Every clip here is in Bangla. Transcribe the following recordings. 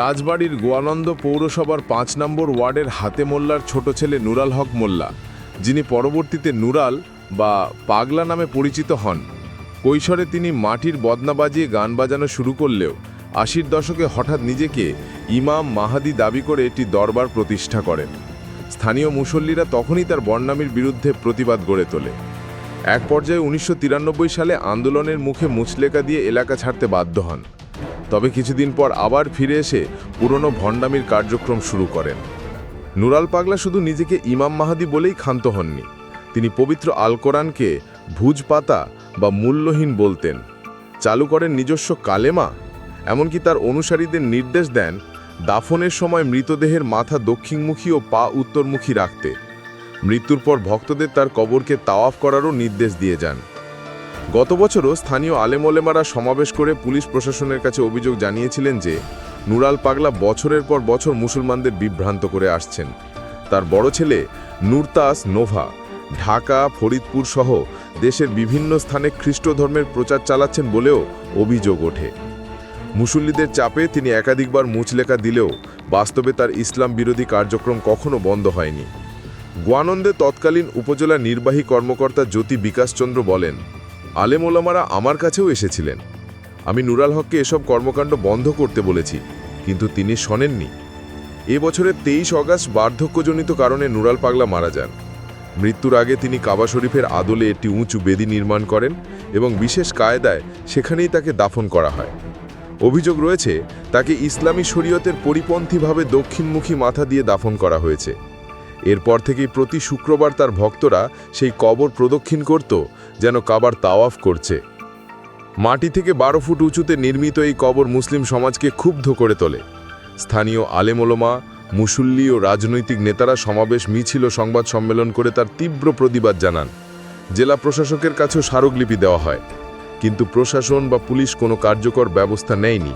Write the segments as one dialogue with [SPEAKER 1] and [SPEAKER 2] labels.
[SPEAKER 1] রাজবাড়ির গোয়ানন্দ পৌরসভার ৫ নম্বর ওয়ার্ডের হাতে মোল্লার ছোট ছেলে নুরাল হক মোল্লা, যিনি পরবর্তীতে নুরাল বা পাগলা নামে পরিচিত হন। কৈশোরে তিনি মাটির বদনা বাজিয়ে গান বাজানো শুরু করলেও ৮০ দশকে হঠাৎ নিজেকে ইমাম মাহাদি দাবি করে একটি দরবার প্রতিষ্ঠা করেন। স্থানীয় মুসল্লিরা তখনই তার বর্ণামির বিরুদ্ধে প্রতিবাদ গড়ে তোলে। এক পর্যায়ে ১৯৯৩ সালে আন্দোলনের মুখে মুচলেকা দিয়ে এলাকা ছাড়তে বাধ্য হন। তবে কিছুদিন পর আবার ফিরে এসে পুরনো ভণ্ডামির কার্যক্রম শুরু করেন। নুরাল পাগলা শুধু নিজেকে ইমাম মাহাদি বলেই ক্ষান্ত হননি, তিনি পবিত্র আল কোরআনকে ভুজ পাতা বা মূল্যহীন বলতেন, চালু করেন নিজস্ব কালেমা, এমনকি তার অনুসারীদের নির্দেশ দেন দাফনের সময় মৃতদেহের মাথা দক্ষিণমুখী ও পা উত্তরমুখী রাখতে। মৃত্যুর পর ভক্তদের তার কবরকে তাওয়াফ করারও নির্দেশ দিয়ে যান। গত বছরও স্থানীয় আলেমোলেমারা সমাবেশ করে পুলিশ প্রশাসনের কাছে অভিযোগ জানিয়েছিলেন যে নুরাল পাগলা বছরের পর বছর মুসলমানদের বিভ্রান্ত করে আসছেন। তার বড় ছেলে নুরতাস নোভা ঢাকা, ফরিদপুর সহ দেশের বিভিন্ন স্থানে খ্রিস্ট ধর্মের প্রচার চালাচ্ছেন বলেও অভিযোগ ওঠে। মুসল্লিদের চাপে তিনি একাধিকবার মুচলেকা দিলেও বাস্তবে তার ইসলাম বিরোধী কার্যক্রম কখনো বন্ধ হয়নি। গোয়ানন্দে তৎকালীন উপজেলা নির্বাহী কর্মকর্তা জ্যোতি বিকাশচন্দ্র বলেন, আলেম ওলামারা আমার কাছেও এসেছিলেন, আমি নুরাল হককে এসব কর্মকাণ্ড বন্ধ করতে বলেছি, কিন্তু তিনি শোনেননি। এ বছরের ২৩ অগাস্ট বার্ধক্যজনিত কারণে নুরাল পাগলা মারা যান। মৃত্যুর আগে তিনি কাবা শরীফের আদলে একটি উঁচু বেদি নির্মাণ করেন এবং বিশেষ কায়দায় সেখানেই তাকে দাফন করা হয়। অভিযোগ রয়েছে তাকে ইসলামী শরীয়তের পরিপন্থীভাবে দক্ষিণমুখী মাথা দিয়ে দাফন করা হয়েছে। এরপর থেকেই প্রতি শুক্রবার তার ভক্তরা সেই কবর প্রদক্ষিণ করত যেন কাবার তাওয়াফ করছে। মাটি থেকে ১২ ফুট উঁচুতে নির্মিত এই কবর মুসলিম সমাজকে ক্ষুব্ধ করে তোলে। স্থানীয় আলেমোলামা, মুসল্লি ও রাজনৈতিক নেতারা সমাবেশ, মিছিল ও সংবাদ সম্মেলন করে তার তীব্র প্রতিবাদ জানান। জেলা প্রশাসকের কাছেও স্মারকলিপি দেওয়া হয়, কিন্তু প্রশাসন বা পুলিশ কোনো কার্যকর ব্যবস্থা নেয়নি।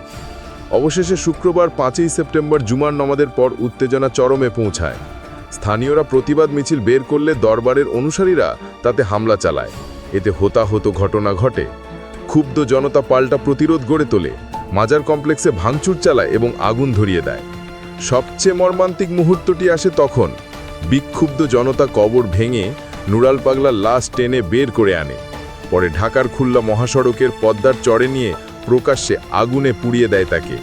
[SPEAKER 1] অবশেষে শুক্রবার ৫ই সেপ্টেম্বর জুমার নামাজের পর উত্তেজনা চরমে পৌঁছায়। স্থানীয়রা প্রতিবাদ মিছিল বের করলে দরবারের অনুসারীরা তাতে হামলা চালায়। এতে হতাহত ঘটনা ঘটে। ক্ষুব্ধ জনতা পাল্টা প্রতিরোধ গড়ে তোলে, মাজার কমপ্লেক্সে ভাঙচুর চালায় এবং আগুন ধরিয়ে দেয়। সবচেয়ে মর্মান্তিক মুহূর্তটি আসে তখন বিক্ষুব্ধ জনতা কবর ভেঙে নুরাল পাগলার লাশ টেনে বের করে আনে। পরে ঢাকার খুলনা মহাসড়কের পদ্মার চরে নিয়ে প্রকাশ্যে আগুনে পুড়িয়ে দেয় তাকে।